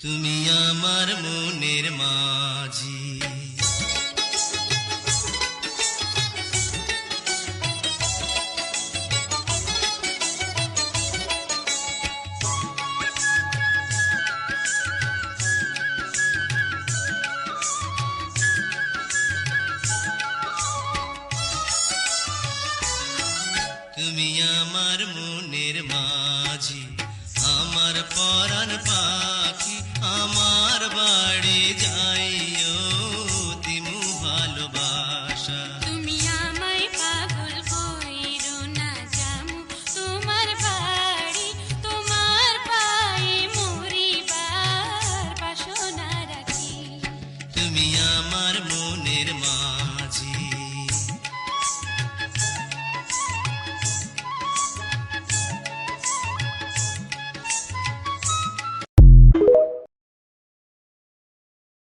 তুমি আমার মনের মাঝি। তুমি আমার মনের মাঝি, আমার পরাণ পাখি, আমার বাড়ি যাইও দিমু ভালোবাসা। তুমি আমায় পাগল কইরো না, যামু তোমার বাড়ি, তোমার পায়ে মরিবার বাসনা রাখি। তুমি আমার মনের মাঝি।